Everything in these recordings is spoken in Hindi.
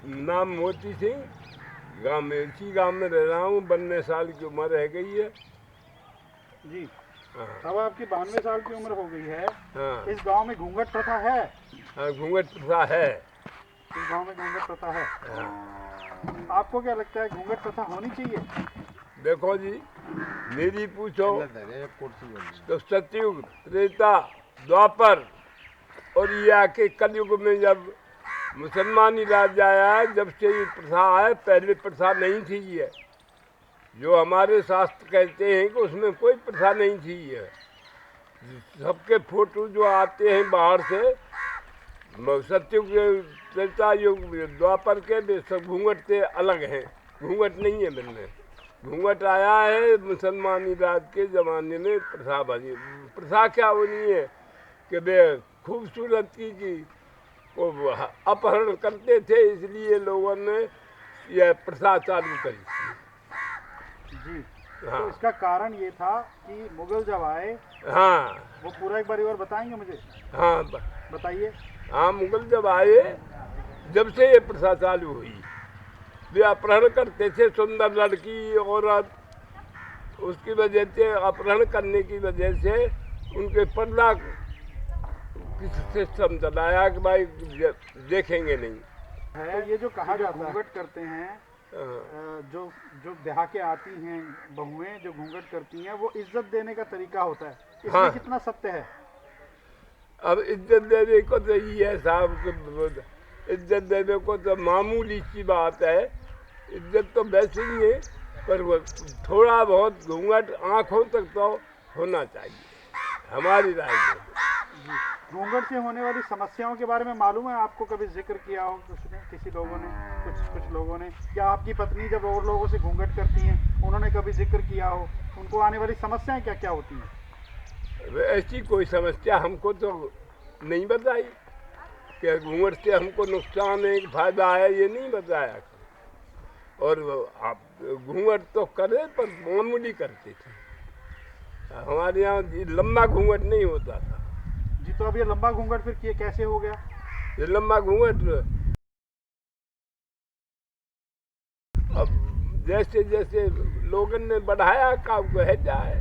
नाम मोती सिंह, गाँव में इसी गाँव में रह रहा हूँ। 92 साल की उम्र रह गई है। जी, हाँ अब आपकी 92 साल की उम्र हो गई है। हाँ इस गांव में घूंघट प्रथा है? हाँ, घूंघट प्रथा है। इस गांव में घूंघट प्रथा है। हाँ। आपको क्या लगता है घूंघट प्रथा होनी चाहिए? देखो जी, मेरी पूछो तो सतयुग, त्रेता, द्वापर और ये आके कलयुग में जब मुसलमानी राज आया, जब से ये प्रथा है, पहले प्रथा नहीं थी ये। जो हमारे शास्त्र कहते हैं कि उसमें कोई प्रथा नहीं थी ये। सबके फोटो जो आते हैं बाहर से, सतयुग, त्रेता युग, द्वापर के, वे सब घूंघट से अलग हैं। घूंघट नहीं है इनमें। घूंघट आया है मुसलमानी राज के ज़माने में। प्रथा बनी। प्रथा क्या बनी है कि वे खूबसूरती की वो अपहरण करते थे, इसलिए लोगों ने यह प्रथा चालू करी थी। जी, हाँ तो इसका कारण ये था कि मुगल जब आए, हाँ वो पूरा एक बार और बताएंगे मुझे? हाँ बताइए। हाँ, मुगल जब आए, जब से ये प्रथा चालू हुई, वे अपहरण करते थे सुंदर लड़की औरत। उसकी वजह से, अपहरण करने की वजह से उनके पर्दा सिस्टम चलाया कि भाई देखेंगे नहीं। है तो ये जो कहा जाता है घूंघट करते हैं, हाँ जो जो ब्याह के आती हैं बहुएं जो घूंघट करती हैं, वो इज्जत देने का तरीका होता है। इसमें हाँ। कितना सत्य है? अब इज्जत देने को तो ये है साहब, इज्जत देने को तो मामूली सी बात है। इज्जत तो वैसे ही है, पर वो थोड़ा बहुत घूंघट आँखों तक तो होना चाहिए हमारी राय में। जी, घूंघट से होने वाली समस्याओं के बारे में मालूम है आपको? कभी जिक्र किया हो किसी लोगों ने, कुछ लोगों ने, या आपकी पत्नी जब और लोगों से घूंघट करती हैं, उन्होंने कभी जिक्र किया हो उनको आने वाली समस्याएं क्या क्या होती हैं? ऐसी कोई समस्या हमको तो नहीं बताई कि घूंघट से हमको नुकसान है, फायदा है, ये नहीं बताया। और आप घूंघट तो करे, पर मामूली करते थे। हमारे यहाँ लंबा घूंघट नहीं होता था। जी, तो अब ये लंबा घूंघट फिर कैसे हो गया? ये लंबा घूंघट अब जैसे जैसे लोगों ने बढ़ाया काम को है जाए।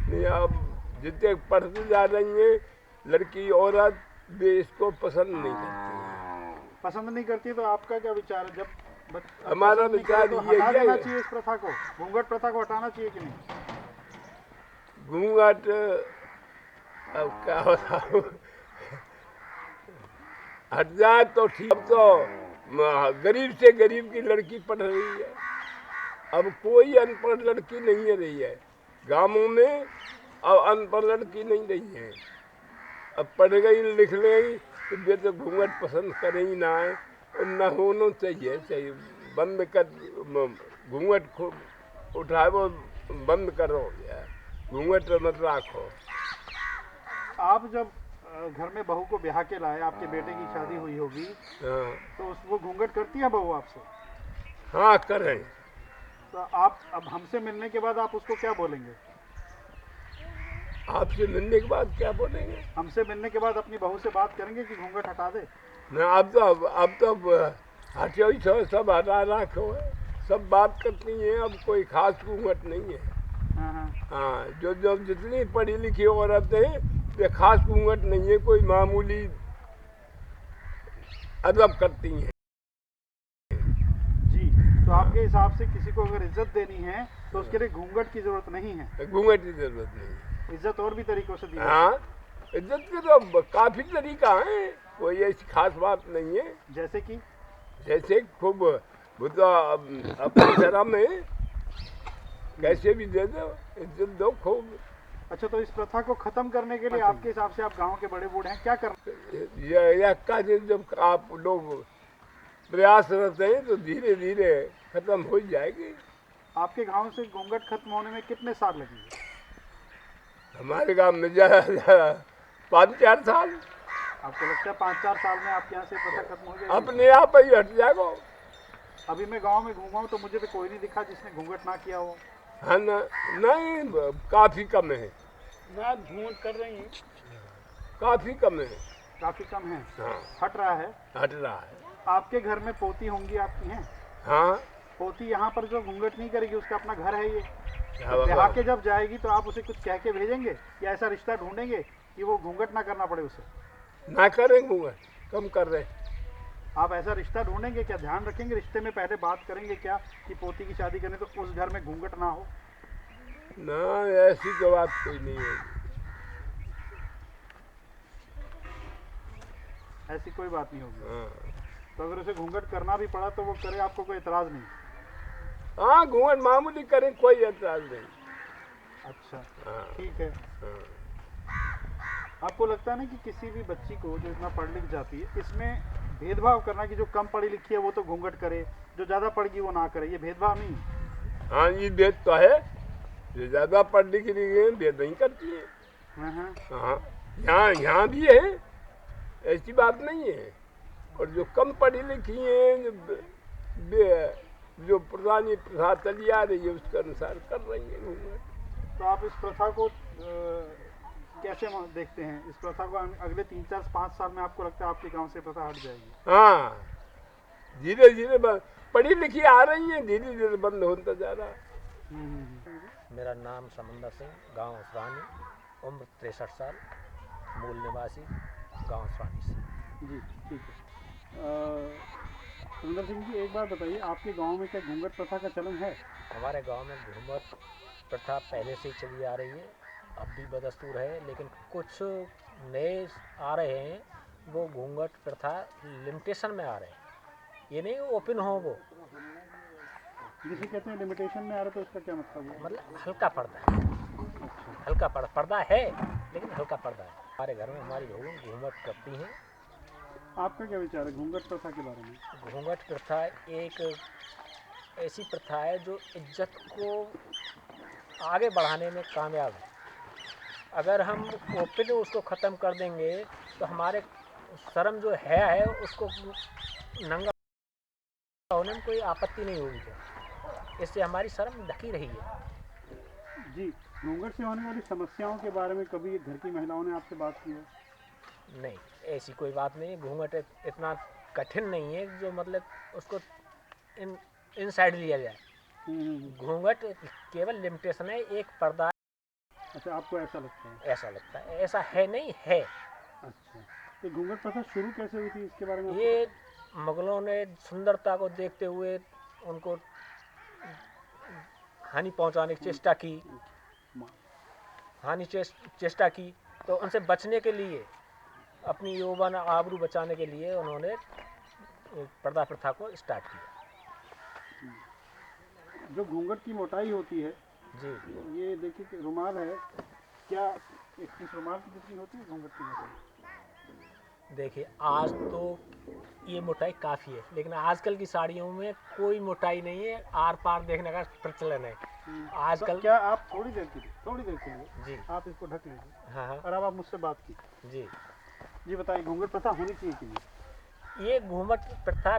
नहीं, अब जितने पढ़ती जा रही हैं लड़की औरत, वे इसको पसंद नहीं करती। पसंद नहीं करती, तो आपका क्या विचार है? जब हमारा पसंद नहीं करे विचार तो ये हटा देना है, चाहिए इस प्रथा को, घूंघट प्रथा को हटाना चाहिए कि नहीं? घूंघट अब क्या बताऊं, हट जाए तो ठीक। अब तो गरीब से गरीब की लड़की पढ़ रही है। अब कोई अनपढ़ लड़की नहीं रही है गांवों में। अब अनपढ़ लड़की नहीं रही है। अब पढ़ गई लिख गई तो वे तो घूंघट पसंद करें ही ना है। और न होना चाहिए बंद कर, घूंघट खूब उठाए वो बंद करो, घूंघट मत रखो। आप जब घर में बहू को ब्याह के लाए, आपके बेटे की शादी हुई होगी, हाँ तो वो घूंघट करती है बहू आपसे? हाँ करें। तो आप अब हमसे मिलने के बाद आप उसको क्या बोलेंगे? आपसे मिलने के बाद क्या बोलेंगे? हमसे मिलने के बाद अपनी बहू से बात करेंगे कि घूंघट हटा दे? ना, अब तो हटियो ही सब हटा रखो है। सब बात करती हैं। अब कोई खास घूंघट नहीं है। हाँ हाँ। हाँ, जो जो जितनी पढ़ी लिखी औरतें हैं, वे खास घूंघट नहीं है, कोई मामूली अदब करती हैं। जी, तो आपके हिसाब से किसी को अगर इज्जत देनी है तो उसके लिए घूंघट की जरूरत नहीं है? घूंघट की जरूरत नहीं है। इज्जत और भी तरीकों से दी जाती है। हाँ, इज्जत के तो काफी तरीका है, कोई ऐसी खास बात नहीं है। जैसे कि जैसे खूब वो तो अपनी धर्म में कैसे भी दे दो, इज्जत दो खूब। अच्छा, तो इस प्रथा को खत्म करने के लिए आपके हिसाब से, आप गांव के बड़े बूढ़े हैं, क्या करना? यह का जब आप लोग प्रयासरत हैं तो धीरे धीरे खत्म हो जाएगी। आपके गांव से घूंघट खत्म होने में कितने साल लगेंगे? हमारे गांव में ज़्यादा 5-4 साल। आपको लगता है 5-4 साल में आपके यहाँ से प्रथा खत्म हो जाएगी? अपने आप ही हट जाएगा। अभी मैं गांव में घूमा हूँ तो मुझे तो कोई नहीं दिखा जिसने घूंघट ना किया हो। हाँ ना, नहीं, काफ़ी कम है। ना घूंघट कर रही हैं? काफ़ी कम है। काफी कम है। हाँ, हट रहा है। हट रहा है। आपके घर में पोती होंगी, आपकी हैं? हाँ पोती यहाँ पर जो घूंघट नहीं करेगी उसका अपना घर है ये, हाँ तो ब्याह बाबा। के जब जाएगी तो आप उसे कुछ कह के भेजेंगे या ऐसा रिश्ता ढूंढेंगे कि वो घूंघट ना करना पड़े उसे? ना करेंगे, कम कर रहे। आप ऐसा रिश्ता ढूंढेंगे क्या? ध्यान रखेंगे रिश्ते में, पहले बात करेंगे क्या कि पोती की शादी करें तो उस घर में घूंघट ना हो? ना, ऐसी तो बात कोई नहीं होगी। ऐसी कोई बात नहीं होगी। हाँ तो अगर उसे घूंघट करना भी पड़ा तो वो करे, आपको कोई एतराज़ नहीं? हाँ, घूंघट मामूली करें, कोई एतराज नहीं। अच्छा, हाँ ठीक है। हाँ। आपको लगता है ना कि किसी भी बच्ची को जो इतना पढ़ लिख जाती है, इसमें भेदभाव करना कि जो कम पढ़ी लिखी है वो तो घूंघट करे, जो ज़्यादा पढ़ गई वो ना करे, ये भेदभाव नहीं है? हाँ, ये भेद तो है। जो ज़्यादा पढ़ लिख रही है भेद नहीं करती है। हाँ हाँ। हाँ, यहाँ भी है, ऐसी बात नहीं है। और जो कम पढ़ी लिखी हैं, जो पुरानी प्रथा चली आ रही है उसके अनुसार कर रही है घूंघट। तो आप इस प्रथा को कैसे देखते हैं? इस प्रथा को अगले 3, 4, 5 साल में आपको लगता है आपके गांव से प्रथा हट जाएगी? हाँ, धीरे धीरे पढ़ी लिखी आ रही है, धीरे धीरे बंद होता जा रहा है। मेरा नाम समंदर सिंह, गांव उसरानी, उम्र 63 साल, मूल निवासी गांव उसरानी से। जी, ठीक है। सुंदर सिंह जी, एक बात बताइए, आपके गांव में क्या घूंघट प्रथा का चलन है? हमारे गांव में घूंघट प्रथा पहले से ही चली आ रही है, अब भी बदस्तूर है, लेकिन कुछ नए आ रहे हैं, वो घूंघट प्रथा लिमिटेशन में आ रहे हैं। ये नहीं ओपन हो, वो जिसे कहते हैं लिमिटेशन में आ रहा, तो इसका क्या मतलब है? मतलब हल्का पर्दा है, हल्का पर्दा है, लेकिन हल्का पर्दा है। हमारे घर में हमारी बहू घूंघट करती हैं। आपका क्या विचार है घूंघट प्रथा के बारे में? घूंघट प्रथा एक ऐसी प्रथा है जो इज्जत को आगे बढ़ाने में कामयाब है। अगर हम ओपन उसको ख़त्म कर देंगे तो हमारे शर्म जो है उसको नंगा होने में कोई आपत्ति नहीं होगी, क्या इससे हमारी शर्म ढकी रही है। जी, घूंघट से होने वाली समस्याओं के बारे में कभी घर की महिलाओं ने आपसे बात की है? नहीं, ऐसी कोई बात नहीं है। घूंघट इतना कठिन नहीं है जो मतलब उसको इन साइड लिया जाए। घूंघट केवल लिमिटेशन है, एक पर्दा। अच्छा, आपको ऐसा लगता है? ऐसा लगता है, ऐसा है नहीं है। अच्छा, तो घूंघट प्रथा शुरू कैसे हुई थी, इसके बारे में? ये मुगलों ने सुंदरता को देखते हुए उनको हानि पहुंचाने की चेष्टा की, चेष्टा की, तो उनसे बचने के लिए, अपनी यौवन आबरू बचाने के लिए उन्होंने पर्दा प्रथा को स्टार्ट किया। जो घूंघट की मोटाई होती है जी, ये देखिए कि रुमाल है, क्या इस रुमाल की जितनी होती है घूंघट की मोटाई? देखिए आज तो ये मोटाई काफ़ी है, लेकिन आजकल की साड़ियों में कोई मोटाई नहीं है, आर पार देखने का प्रचलन है आजकल। क्या आप थोड़ी देर के लिए जी, आप इसको ढक लीजिए। हाँ हाँ और अब आप मुझसे बात की। जी। जी बताइए, घूंघट प्रथा होनी चाहिए कि नहीं? ये घूंघट प्रथा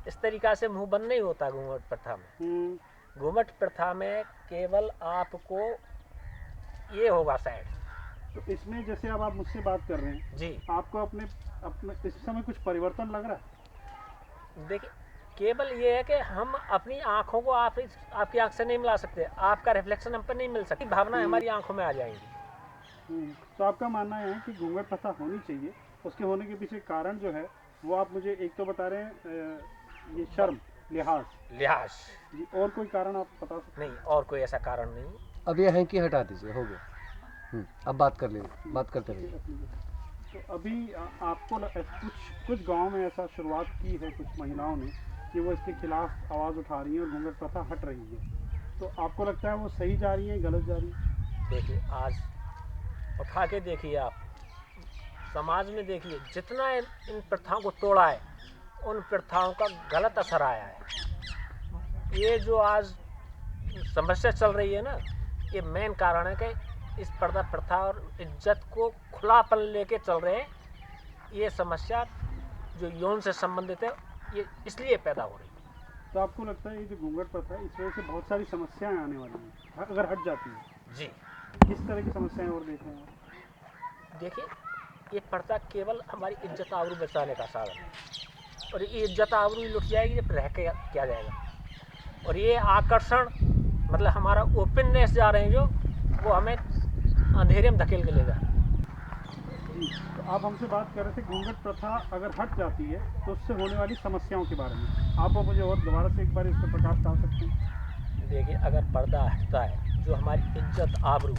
इस तरीक़ा से मुंह बंद नहीं होता। घूंघट प्रथा में, घूंघट प्रथा में केवल आपको ये होगा साइड। तो इसमें जैसे अब आप मुझसे बात कर रहे हैं जी, आपको अपने इस समय कुछ परिवर्तन लग रहा है? देखिए केवल ये है कि हम अपनी आँखों को आपकी आँख से नहीं मिला सकते, आपका रिफ्लेक्शन हम पर नहीं मिल सकती, भावना हमारी आँखों में आ जाएंगी। तो आपका मानना है कि घूंघट प्रथा होनी चाहिए, उसके होने के पीछे कारण जो है वो आप मुझे एक तो बता रहे हैं, ये शर्म, लिहाज जी, और कोई कारण आप बता सकते? नहीं, और कोई ऐसा कारण नहीं। अब ये हैंकी हटा दीजिए, हो गया। अब बात कर लीजिए, बात करते रहिए। तो अभी आपको कुछ गांव में ऐसा शुरुआत की है कुछ महिलाओं ने कि वो इसके खिलाफ आवाज़ उठा रही है और घूंघट प्रथा हट रही है, तो आपको लगता है वो सही जा रही है, गलत जा रही है? देखिए आज उठा के देखिए, आप समाज में देखिए, जितना इन प्रथाओं को तोड़ा है उन प्रथाओं का गलत असर आया है। ये जो आज समस्या चल रही है ना, ये मेन कारण है कि इस पर्दा प्रथा और इज्जत को खुलापन लेके चल रहे हैं। ये समस्या जो यौन से संबंधित है, ये इसलिए पैदा हो रही है। तो आपको लगता है ये जो घूंघट प्रथा है इस वजह से बहुत सारी समस्याएं आने वाली हैं अगर हट जाती है? जी, किस तरह की समस्याएं और देख रहे हैं आप? देखिए ये पर्दा केवल हमारी इज्जत आबरू बचाने का साधन है, और ये इज्जत आबरू ही लुट जाएगी जब रह के क्या जाएगा। और ये आकर्षण मतलब हमारा ओपननेस जा रहे हैं जो, वो हमें अंधेरे में धकेल के ले जा रहे हैं। जी, तो आप हमसे बात कर रहे थे घूंघट प्रथा अगर हट जाती है तो उससे होने वाली समस्याओं के बारे में। आप मुझे और दोबारा से एक बार इस पर प्रकाश डाल सकते हैं? देखिए, अगर पर्दा हटता है, जो हमारी इज्जत आबरू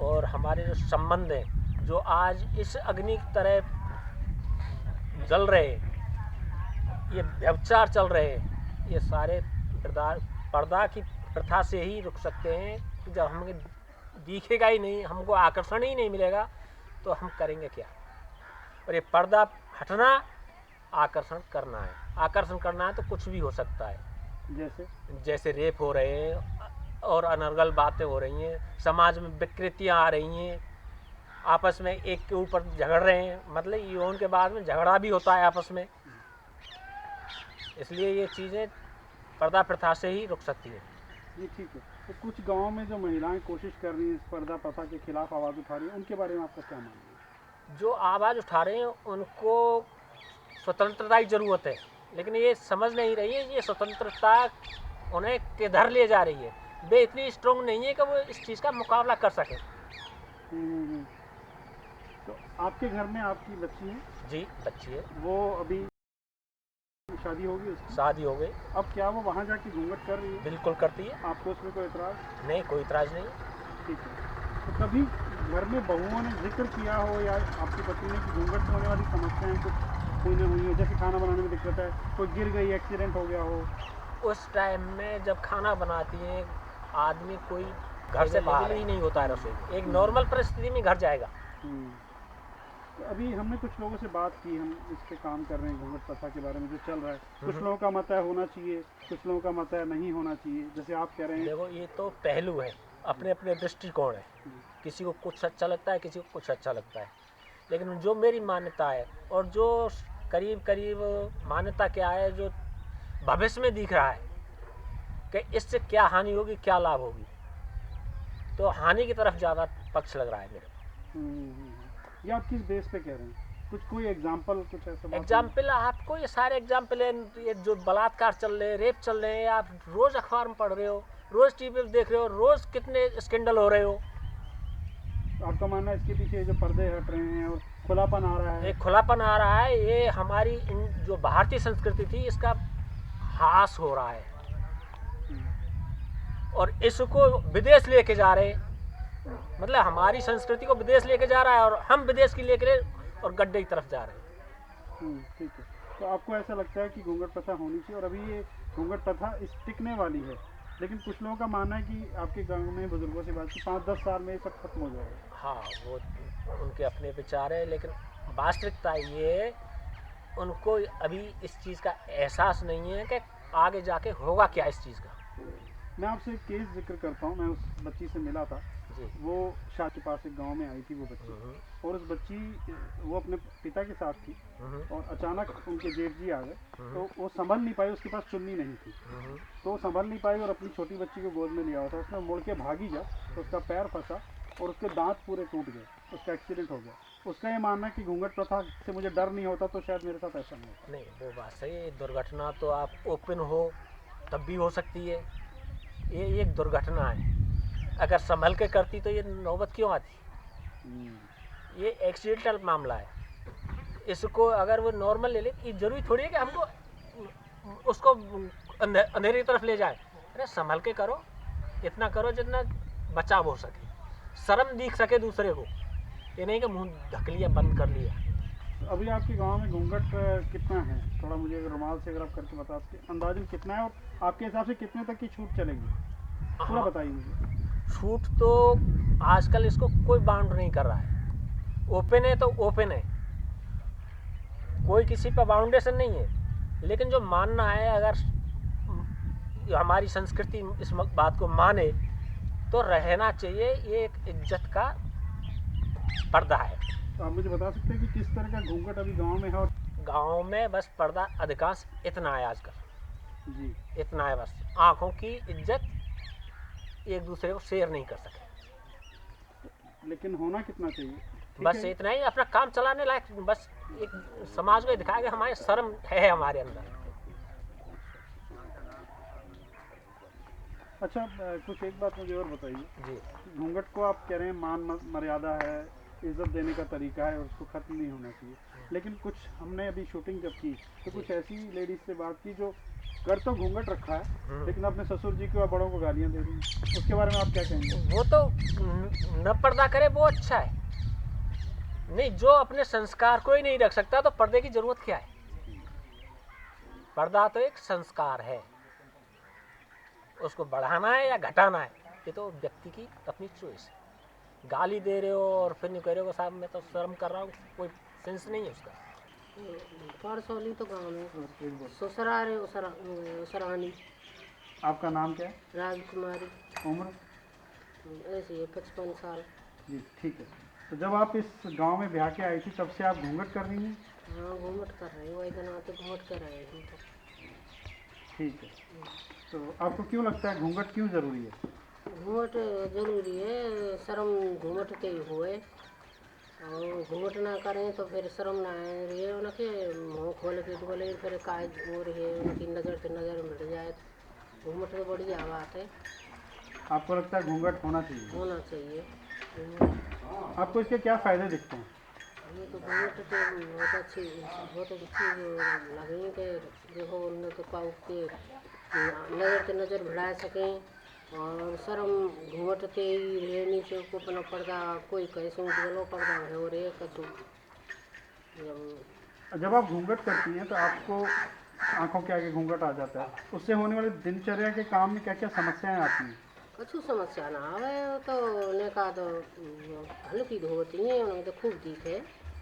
और हमारे जो संबंध हैं, जो आज इस अग्नि की तरह जल रहे हैं, ये व्यभिचार चल रहे हैं, ये सारे पर्दा की प्रथा से ही रुक सकते हैं। कि जब हमें दिखेगा ही नहीं, हमको आकर्षण ही नहीं मिलेगा, तो हम करेंगे क्या। और ये पर्दा हटना आकर्षण करना है। आकर्षण करना है तो कुछ भी हो सकता है, जैसे रेप हो रहे हैं और अनर्गल बातें हो रही हैं, समाज में विकृतियाँ आ रही हैं, आपस में एक के ऊपर झगड़ रहे हैं, मतलब यौन के बाद में झगड़ा भी होता है आपस में। इसलिए ये चीज़ें पर्दा प्रथा से ही रुक सकती है। ये ठीक है। तो कुछ गांवों में जो महिलाएं कोशिश कर रही हैं इस पर्दा प्रथा के खिलाफ आवाज़ उठा रही हैं, उनके बारे में आपका क्या मानना है? जो आवाज़ उठा रहे हैं उनको स्वतंत्रता की ज़रूरत है, लेकिन ये समझ नहीं रही है ये स्वतंत्रता उन्हें किधर ले जा रही है। वे इतनी स्ट्रॉन्ग नहीं है कि वो इस चीज़ का मुकाबला कर सकें। तो आपके घर में आपकी बच्ची है? जी, बच्ची है। वो अभी शादी होगी उसकी? शादी हो गई। अब क्या वो वहाँ जाके घूंघट कर रही है? बिल्कुल करती है। आपको उसमें कोई एतराज़? नहीं, कोई इतराज़ नहीं। ठीक है। तो कभी घर में बहुओं ने जिक्र किया हो या आपकी पत्नी ने कि घूंघट से होने वाली समस्याएं कुछ हुई न हुई हो, जैसे खाना बनाने में दिक्कत है, कोई गिर गई, एक्सीडेंट हो गया हो? उस टाइम में जब खाना बनाती है आदमी, कोई घर से बाहर ही नहीं होता है रसोई में, एक नॉर्मल परिस्थिति में घर जाएगा। तो अभी हमने कुछ लोगों से बात की, हम इस पे काम कर रहे हैं घूंघट प्रथा के बारे में जो चल रहा है। कुछ लोगों का मत है होना चाहिए, कुछ लोगों का मत है नहीं होना चाहिए, जैसे आप कह रहे हैं। देखो, ये तो पहलू है, अपने अपने दृष्टिकोण है, किसी को कुछ अच्छा लगता है, किसी को कुछ अच्छा लगता है। लेकिन जो मेरी मान्यता है और जो करीब करीब मान्यता क्या है, जो भविष्य में दिख रहा है कि इससे क्या हानि होगी, क्या लाभ होगी, तो हानि की तरफ ज़्यादा पक्ष लग रहा है मेरे को। ये आप किस बेस पे कह रहे हैं? कुछ कोई एग्जाम्पल, कुछ ऐसा एग्जाम्पल आपको ये सारे एग्जाम्पल हैं, ये जो बलात्कार चल रहे हैं, रेप चल रहे हैं, आप रोज़ अखबार में पढ़ रहे हो, रोज़ टीवी पे देख रहे हो, रोज़ कितने स्कैंडल हो रहे हो। आपका मानना है इसके पीछे जो पर्दे हट रहे हैं और खुलापन आ रहा है? एक खुलापन आ रहा है, ये हमारी जो भारतीय संस्कृति थी इसका ह्रास हो रहा है, और इसको विदेश लेके जा रहे हैं। मतलब हमारी संस्कृति को विदेश लेके जा रहा है और हम विदेश की लेके और गड्ढे की तरफ जा रहे हैं। ठीक है। तो आपको ऐसा लगता है कि घूंघट प्रथा होनी चाहिए, और अभी ये घूंघट प्रथा टिकने वाली है, लेकिन कुछ लोगों का मानना है कि आपके गांव में बुजुर्गों से बात की 5-10 साल में ये सब खत्म हो जाएगा। हाँ, वो उनके अपने विचार है, लेकिन वास्तविकता ये उनको अभी इस चीज़ का एहसास नहीं है कि आगे जाके होगा क्या इस चीज़ का। मैं आपसे एक केस जिक्र करता हूँ। मैं उस बच्ची से मिला था जी। वो शाह के पास एक गांव में आई थी वो बच्ची, और उस बच्ची वो अपने पिता के साथ थी, और अचानक उनके जेठ जी आ गए, तो वो संभल नहीं पाई, उसके पास चुन्नी नहीं थी, तो वो संभल नहीं पाई और अपनी छोटी बच्ची को गोद में लिया हुआ था। उसने मुड़ के भागी जा तो उसका पैर फंसा और उसके दांत पूरे टूट गए, उसका एक्सीडेंट हो गया। उसका ये मानना है कि घूंघट प्रथा से मुझे डर नहीं होता तो शायद मेरे साथ ऐसा नहीं होता। नहीं, वो बात सही है। दुर्घटना तो आप ओपन हो तब भी हो सकती है, ये एक दुर्घटना है। अगर संभल के करती तो ये नौबत क्यों आती। ये एक्सीडेंटल मामला है, इसको अगर वो नॉर्मल ले ले, ये जरूरी थोड़ी है कि हमको उसको अंधेरे की तरफ ले जाए। अरे संभल के करो, इतना करो जितना बचाव हो सके, शर्म दिख सके दूसरे को, ये नहीं कि मुंह ढक लिया, बंद कर लिया। अभी आपके गांव में घूंघट कितना है, थोड़ा मुझे रुमाल से अगर आप करके बता सकते अंदाजन कितना है, और आपके हिसाब से कितने तक की छूट चलेगी, थोड़ा बताइए मुझे। छूट तो आजकल इसको कोई बाउंड नहीं कर रहा है, ओपन है तो ओपन है, कोई किसी पर बाउंडेशन नहीं है। लेकिन जो मानना है, अगर हमारी संस्कृति इस बात को माने तो रहना चाहिए, ये एक इज्जत का पर्दा है। तो आप मुझे बता सकते हैं कि किस तरह का घूंघट अभी गांव में है? और गांव में बस पर्दा अधिकांश इतना है आजकल जी, इतना है, बस आँखों की इज्जत एक दूसरे को शेयर नहीं कर सके। लेकिन होना कितना चाहिए? बस इतना ही, अपना काम चलाने लायक, बस एक समाज को दिखाया कि हमारे शर्म है हमारे अंदर। अच्छा, कुछ एक बात मुझे और बताइए, जी घूंघट को आप कह रहे हैं मान मर्यादा है, इज्जत देने का तरीका है और उसको खत्म नहीं होना चाहिए, लेकिन कुछ हमने अभी शूटिंग जब की तो कुछ ऐसी लेडीज से बात की जो कर तो घूंघट रखा है लेकिन अपने ससुर जी को या बड़ों को गालियां दे रही हैं, उसके बारे में आप क्या कहेंगे? वो तो न पर्दा करे वो अच्छा है, नहीं जो अपने संस्कार को ही नहीं रख सकता तो पर्दे की जरूरत क्या है। पर्दा तो एक संस्कार है, उसको बढ़ाना है या घटाना है ये तो व्यक्ति की अपनी चॉइस है। गाली दे रहे हो और फिर नहीं कह रहे हो साहब मैं तो शर्म कर रहा हूँ, कोई सेंस नहीं है उसका। परसौली तो गाँव में ससुराल है उसरानी। आपका नाम क्या है? राजकुमारी। उम्र? ऐसी है 55 साल। जी ठीक है। तो जब आप इस गांव में ब्याह के आई थी तब से आप घूंघट कर रही हैं? हाँ घूमट कर रहे हैं, वही दिन आते घूमट कर रहे हैं तो। ठीक है। तो आपको क्यों लगता है घूंघट क्यों ज़रूरी है? घूमट जरूरी है, शर्म घूमट के ही हुए और घूमट ना करें तो फिर शर्म ना आए रही उनके मुँह खोल के बोले फिर काय हो रही है उनकी नज़र से नज़र मिट जाए तो घूमट तो बढ़िया बात है, आपको लगता है घूंघट होना चाहिए? होना चाहिए। आपको इसके क्या फ़ायदे दिखते हैं? ये तो घूमट तो बहुत अच्छी लगी कि देखो उन्हें तो पाऊ के नज़र से नज़र भिड़ा सकें और शर्म घूमट के ही रहनी से को अपना पर्दा कोई कहे सो बोलो पर्दा है और एक कछु जब आप घूंघट करती हैं तो आपको आंखों के आगे घूंघट आ जाता है, उससे होने वाले दिनचर्या के काम में क्या क्या समस्याएं आती हैं? कछु समस्या ना आवे तो ने का तो हल्की होती है उन्हें तो खूब दिखे,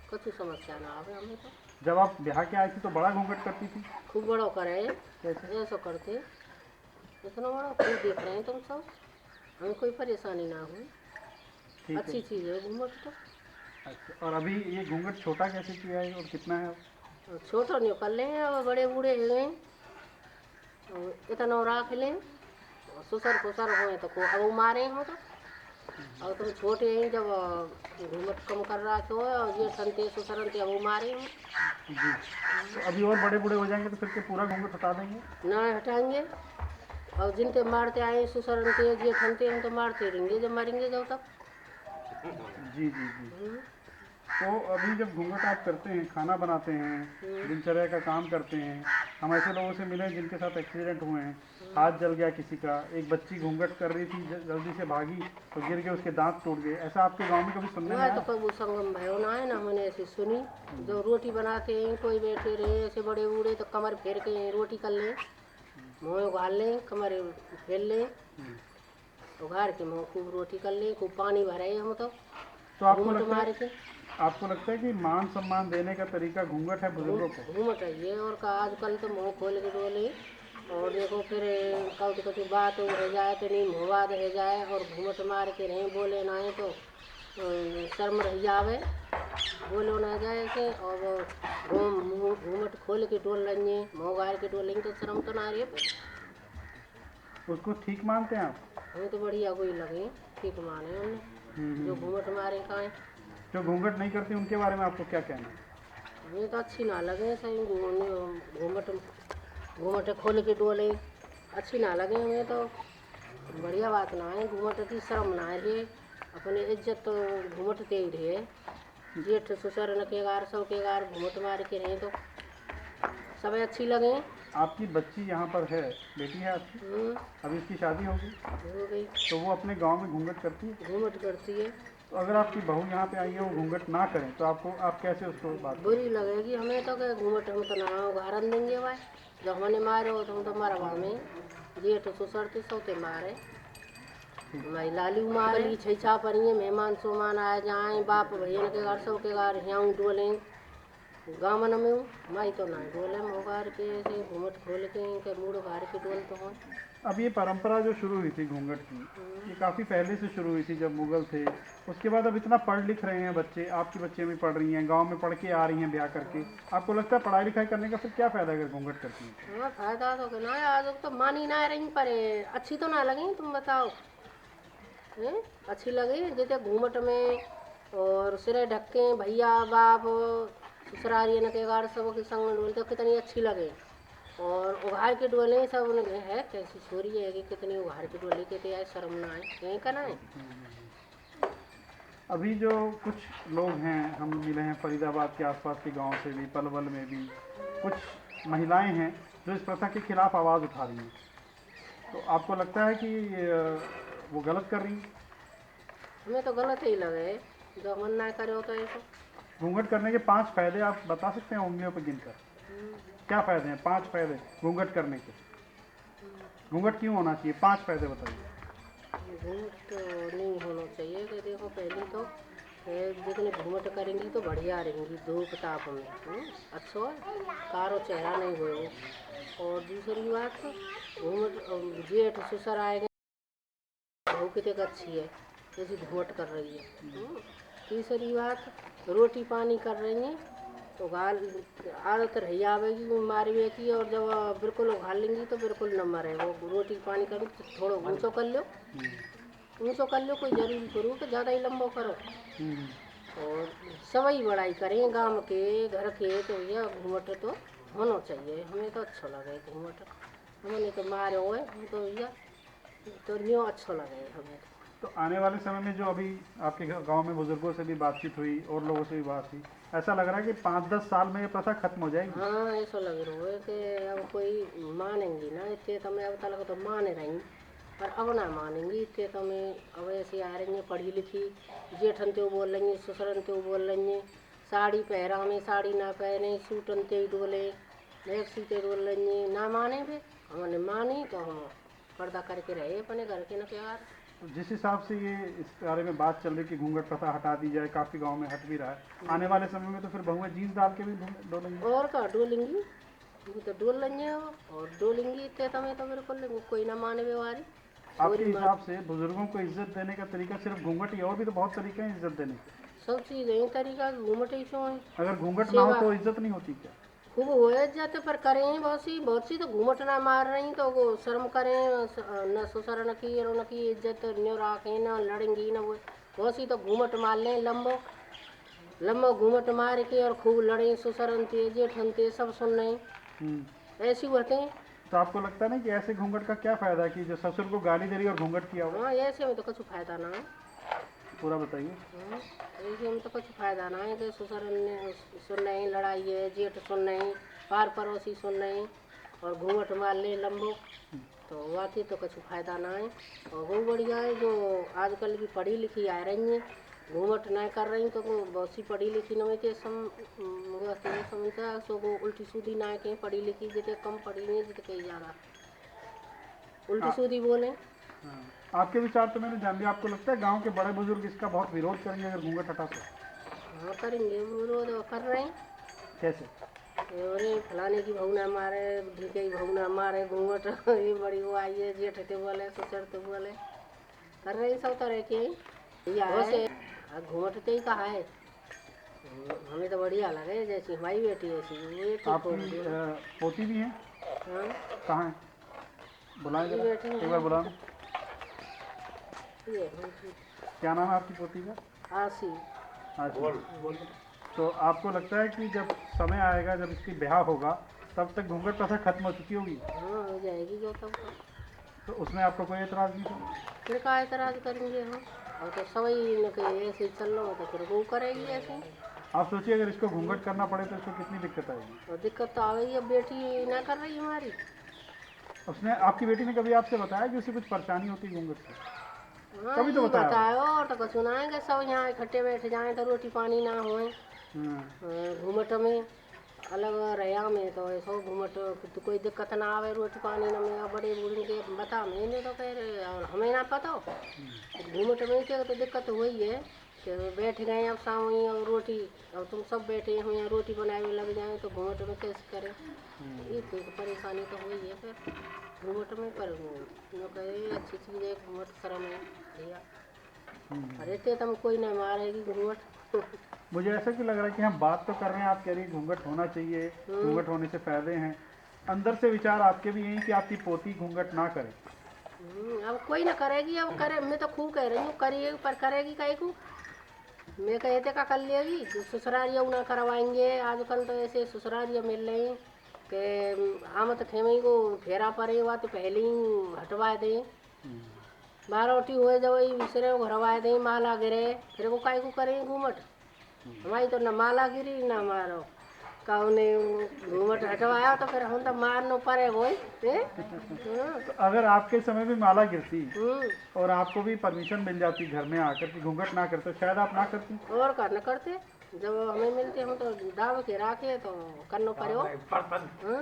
कछु समस्या ना आवे हमें तो। जब आप ब्याह के आई थी तो बड़ा घूंघट करती थी? खूब बड़ो करे कैसे? ऐसा करते इतना बड़ा खूब देख रहे हैं तुम सब, हमें कोई परेशानी ना हुई, ठीक अच्छी है। चीज़ है घूमट तो। अच्छा, और अभी ये घूंघट छोटा कैसे किया है और कितना है? छोटो नहीं कर लें और बड़े बूढ़े हुए इतना राख लें ससुर फुसर हुए तो को अब मारे हो तो और तुम छोटे हैं जब घूमट कम कर रहा हो और ये ठनते ससुरनते अब मारे हो। जी। तो अभी और बड़े बूढ़े हो जाएंगे तो फिर के पूरा घूंघट हटा देंगे? ना हटाएंगे और जिनके मारते आए ससुरनते ये ठनते हम तो मारते रहेंगे जब मरेंगे जब तक। जी जी जी। तो अभी जब घूंघट आप करते हैं, खाना बनाते हैं, दिनचर्या का काम करते हैं, हम ऐसे लोगों से मिले जिनके साथ एक्सीडेंट हुए हैं, हाथ जल गया किसी का, एक बच्ची घूंघट कर रही थी जल्दी से भागी तो गिर के उसके दांत टूट गए, ऐसा आपके गांव में कभी सुनने में वह आया? तो कबू संगम भयो ना है ना मैंने ऐसी सुनी, जो रोटी बनाते हैं कोई बैठे रहे ऐसे बड़े बूढ़े तो कमर फेर के रोटी कर लें, मुँह उगाड़ लें, कमर फेर लें, उघाड़ के मुँह खूब रोटी कर लें, खूब पानी भरे हम तो आपको घूमट लगता मार है के। आपको लगता है कि मान सम्मान देने का तरीका घूंघट है बुजुर्गों को? घूमट है ये और का आजकल तो मुँह खोल के डोले और देखो फिर कभी तो कुछ बात रह जाए तो नहीं मुँहवाद रह जाए और घूमट मार के रहें बोले ना है तो शर्म रह जावे, बोलो ना जाए के और घूमट खोल के डोल लेंगे मुँह गाड़ के डोलेंगे तो शर्म तो ना रही। उसको ठीक मानते हैं आप? हमें तो बढ़िया कोई लगे ठीक माने उन्हें जो घूमट मारे का है। जो घूंघट नहीं करते उनके बारे में आपको क्या कहना है? हमें तो अच्छी ना लगे सही घूमट घूमट खोल के डोले अच्छी ना लगे हमें तो, बढ़िया बात ना है घूमट की शर्म ना है, अपनी इज्जत तो घूमट दे ही रहे जेठ ससुर न के गार सब के गार घूमट मार के रहे तो सब अच्छी लगे। आपकी बच्ची यहाँ पर है, बेटी है आपकी, अभी इसकी शादी होगी हो गई तो वो अपने गांव में घूंघट करती है? घूमट करती है। तो अगर आपकी बहू यहाँ पे आई है वो घूंघट ना करें तो आप कैसे उसको बात करें? बुरी लगेगी हमें तो कि घूमट हम तो ना उदाहरण देंगे भाई, जब हमने मारे हो तो हम तो मारा में जेठ ससुर थे सौते मारे भाई लाली मारी छैछा परिए मेहमान सोमान आए जाए बाप भैया के घर सब के घर यहाँ डोले गामन में माई तो ना डोले मोगार के ऐसे घूमट खोल के मूड उगार के डोल तो हो। अब ये परंपरा जो शुरू हुई थी घूंघट की, ये काफ़ी पहले से शुरू हुई थी जब मुगल थे, उसके बाद अब इतना पढ़ लिख रहे हैं बच्चे, आपकी बच्चे भी पढ़ रही हैं, गांव में पढ़ के आ रही हैं ब्याह करके, आपको लगता है पढ़ाई लिखाई करने का फिर क्या फ़ायदा अगर घूंघट करती हैं? हाँ फायदा तो ना आज तो मानी ना रही पर अच्छी तो ना लगी तुम बताओ हैं अच्छी लगी जैसे घूमट में और सिरे ढक्के भैया बाप ससुरारी न के गाड़ सब के संग डोल तो कितनी अच्छी लगे। और उघार के डोले सब उन्हें है कैसी छोरी है कि कितनी उघार के डोले के आए शर्म ना आए कहीं का ना है। अभी जो कुछ लोग हैं हम मिले हैं फरीदाबाद के आसपास के गांव से भी, पलवल में भी कुछ महिलाएं हैं जो इस प्रथा के खिलाफ आवाज़ उठा रही हैं, तो आपको लगता है कि वो गलत कर रही हैं? हमें तो गलत ही लगे जो मन ना करे हो तो ऐसा। घूंघट करने के 5 फायदे आप बता सकते हैं उंगलियों पर गिनकर? क्या फ़ायदे हैं? 5 फायदे घूंघट करने के। घूंघट क्यों होना चाहिए? 5 फायदे बताइए। घूमट तो नहीं होना चाहिए कि देखो पहले तो जितने घूमट करेंगी तो बढ़िया रहेंगी धूप ताप में अच्छा है कारो चेहरा नहीं हो। और दूसरी बात घूमट जेठ ससुर आएंगे बहू कितने अच्छी है जैसी घूमट कर रही है। तीसरी बात रोटी पानी कर रही है तो गाल आदत रही आवेगी मारवे की, और जब बिल्कुल उघाल लेंगी तो बिल्कुल न मरे। वो रोटी पानी करो तो थोड़ा ऊँचो कर लो, ऊँचो कर लो, कोई जरूरी करो तो ज़्यादा ही लंबो करो। और सभी बड़ाई करें गांव के घर के तो भैया घूमट तो होना चाहिए। हमें तो अच्छा लगे घूमट, हमें तो मारे हुए हम तो भैया तो यूँ अच्छा लगे हमें। तो आने वाले समय में जो अभी आपके गांव में बुजुर्गों से भी बातचीत हुई और लोगों से भी बात हुई, ऐसा लग रहा है कि 5-10 साल में ये प्रथा खत्म हो जाएगी? हाँ ऐसा लग रहा है कि अब कोई मानेंगी ना इतने तो मैं अब तक तो मान रही पर अब ना मानेंगी इतने तो मैं अब ऐसे आ रही हैं पढ़ी लिखी जेठन ते बोल रही हैं ससुरन ते बोल रही हैं साड़ी पहरा में साड़ी ना पहने सूटन ते डोले मैक्सी ते डोल रही हैं ना माने भी हमने मानी तो हम पर्दा करके रहे अपने घर के न प्यार। तो जिस हिसाब से ये इस बारे में बात चल रही कि घूंघट प्रथा हटा दी जाए, काफ़ी गांव में हट भी रहा है, आने वाले समय में तो फिर बहुएं जीन्स डाल के भी डोलेंगी? और का डोलेंगी वो तो डोल रही हैं और डोलेंगी इतने तो मैं तो बिल्कुल कोई ना माने व्यवहारी। आपके हिसाब से बुजुर्गों को इज्जत देने का तरीका सिर्फ घूंघट ही है, और भी तो बहुत तरीके हैं इज्जत देने के? सब चीज़ यही तरीका घूमट ही क्यों है। अगर घूंघट ना हो तो इज्जत नहीं होती क्या? खूब हो जाते पर करें बहुत सी तो घूमट ना मार रही तो वो शर्म करें न ससुर न की और न की इज्जत न रखें न लड़ेंगी न वो बहुत सी तो घूमट मार लें लंबो लंबो घूमट मार के और खूब लड़ें ससुरनते जेठनते सब सुन रहे ऐसी होते हैं। तो आपको लगता नहीं कि ऐसे घूंघट का क्या फायदा है कि जो ससुर को गाली दे रही है और घूंघट किया हुआ? हाँ ऐसे में तो कुछ फायदा ना है। पूरा बताइए। ऐसे में तो कुछ फायदा ना है कि ससुर ने सुन नहीं लड़ाई है जेठ सुन नहीं पार पड़ोसी सुन नहीं और घूंघट मार ले लंबो तो वाकई तो कुछ फायदा ना है। और वो बढ़िया है जो आजकल की पढ़ी लिखी आ रही हैं घूमट नहीं कर रही तो बहुत सी पढ़ी लिखी न होते समझता सो वो उल्टी सीधी ना कहीं पढ़ी लिखी जितने कम पढ़ी नहीं जितने कहीं ज़्यादा उल्टी सीधी बोले। आपके विचार तो मैंने जान लिया। आपको लगता है गांव के बड़े बुजुर्ग इसका बहुत विरोध करेंगे अगर घूंघट हटा तो? हाँ करेंगे विरोध कर रहे हैं। कैसे? अरे फलाने की बहू ना मारे ढीके की बहू ना मारे घूंघट ये बड़ी वो आई है जेठ ते बोले ससुर ते बोले कर रहे सब तरह के वैसे घूमट ते ही कहा है। हमें तो बढ़िया लगे जैसी हमारी बेटी ऐसी आपकी पोती भी है? हाँ कहाँ है? बुलाएं जरा, एक बार बुलाओ। क्या नाम है आपकी पोती का? आसी। आशी। तो आपको लगता है कि जब समय आएगा जब इसकी ब्याह होगा तब तक घूंघट प्रथा खत्म हो चुकी होगी? हाँ हो जाएगी जो तब तो उसमें आपको कोई एतराज़ नहीं था? फिर का एतराज़ करेंगे हम और तो सभी न कहीं ऐसे चल रहा हो तो फिर वो करेगी ऐसे। आप सोचिए अगर इसको घूंघट करना पड़े तो इसको कितनी दिक्कत आएगी? और दिक्कत तो आवेगी अब बेटी ना कर रही हमारी। उसने आपकी बेटी ने कभी आपसे बताया कि उसे कुछ परेशानी होती है घूंघट से? हाँ कभी तो ये बताया बताओ और तो कुछ सुनाएंगे सब यहाँ इकट्ठे बैठ जाएं तो रोटी पानी ना होए घूमट में अलग रहा में तो ऐसा घूमट तो कोई दिक्कत ना आवे रोटी पानी न में बड़े बूढ़े के बता मैंने तो कह रहे और हमें ना पता घूमट में क्या तो दिक्कत हुई है कि बैठ गए अब सामने और रोटी और तुम सब बैठे हुए हैं रोटी बनाए हुए लग जाए तो घूमट में कैसे करें ये तो परेशानी तो हुई है फिर घूमट में पर कहे अच्छी चीज़ है घूमट शर्म है भैया रहते तुम कोई ना मारेगी घूमट। मुझे ऐसा क्यों लग रहा है कि हम बात तो कर रहे हैं, आप कह रही हैं घूंघट होना चाहिए, घूंघट होने से फायदे हैं, अंदर से विचार आपके भी यही कि आपकी पोती घूंघट ना करे। अब कोई ना करेगी अब करे मैं तो खूब कह रही हूँ करिए पर करेगी कहीं को मैं कहते का कर लेगी ससुरारिया ना करवाएंगे। आजकल तो ऐसे ससुरारिया मिल रही कि हम तो खेमई को फेरा पड़े हुआ तो पहले ही हटवा दें। बारोटी हुए जब वही दूसरे को घरवाए दें, माला गिरे फिर वो काय को करें घूमट। हमारी तो न माला गिरी न मारो कौने घूमट हटवाया तो फिर हम तो मारनो पड़े वही। तो अगर आपके समय में माला गिरती और आपको भी परमिशन मिल जाती घर में आकर कि घूंघट ना करते, शायद आप ना करती। और करना करते जब हमें मिलते हम तो दाव के राखे तो करना पड़े हो।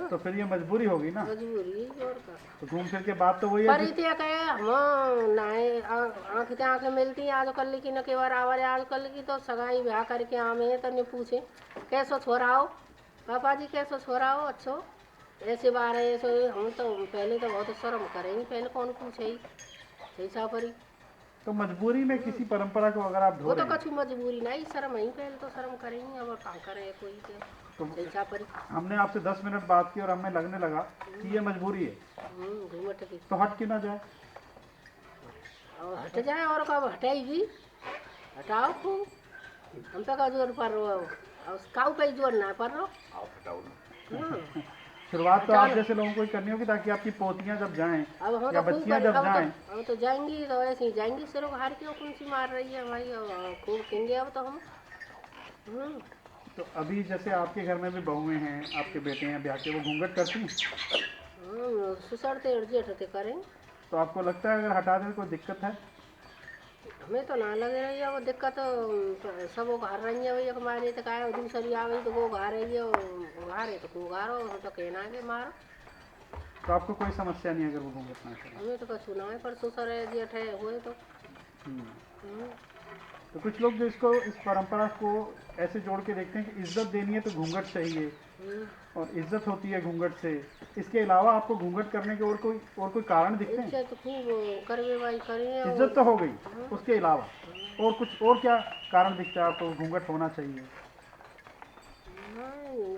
तो फिर ये मजबूरी होगी ना, मजबूरी और का तो घूम फिर के बात तो वही है पर इतने कहे हम नाए आँख आँखें मिलती हैं आजकल की न के बार आवारे आजकल की तो सगाई ब्याह करके आमे तो नहीं पूछे कैसो छोड़ाओ पापा जी कैसो छोड़ाओ अच्छो ऐसे बार ऐसे हम तो पहले तो बहुत शर्म करेंगे, पहले कौन पूछे ही सही परी। तो मजबूरी में किसी परंपरा को अगर आप वो ढो तो रहे हैं, कछु मजबूरी नहीं शर्म ही पहले तो शर्म करेंगे अब काम करे कोई के तो सही परी। हमने आपसे 10 मिनट बात की और हमें लगने लगा कि ये मजबूरी है, घूमट की तो हट क्यों ना जाए। और हट जाए और कब हटाएगी हटाओ खूब हम तो का जोर पर रहो और काऊ पे जोर ना पर रहो। शुरुआत तो आप जैसे लोगों को ही करनी होगी ताकि आपकी पोतियां जब जाएं अब हम या तो खूब बच्चियां करें, जब जाएं। अब तो जाएंगी तो ऐसे ही जाएंगी सिरों हार के कौन सी मार रही है भाई खूब खेंगे अब तो हम। तो अभी जैसे आपके घर में भी बहुएं हैं, आपके बेटे हैं ब्याह के, वो घूंघट करती हैं, सुसरते और जेठते करें। तो आपको लगता है अगर हटा दें तो कोई दिक्कत है। हमें तो ना लगे रही है वो दिक्कत तो सब वो घर रही है भैया हमारे तो क्या दूसरी आ गई तो वो घर रही है घारे तो को घारो तो कहना के मारो। तो आपको कोई समस्या नहीं अगर वो घूंघट ना करें। हमें तो कुछ सुना है पर सुसर है जेठ है हुए तो। तो कुछ लोग जो इसको इस परंपरा को ऐसे जोड़ के देखते हैं कि इज्जत देनी है तो घूंघट चाहिए और इज्जत होती है घूंघट से। इसके अलावा आपको घूंघट करने के और कोई कारण दिखते हैं। इज्जत खूब करवे भाई करें इज्जत तो हो गई, उसके अलावा और कुछ और क्या कारण दिखता है आपको घूंघट होना चाहिए।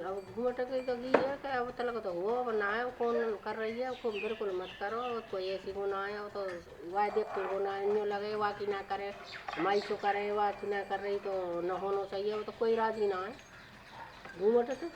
अब घूमट की तो की है कि अब तलक तो हुआ अब ना है कौन कर रही है खूब बिल्कुल मत करो कोई ऐसी को ना है तो वाह देख के वो ना इन लगे वाह की ना करे माई सो करे वाह की ना कर रही तो न होना चाहिए वो तो कोई राजी ना है घूमट से।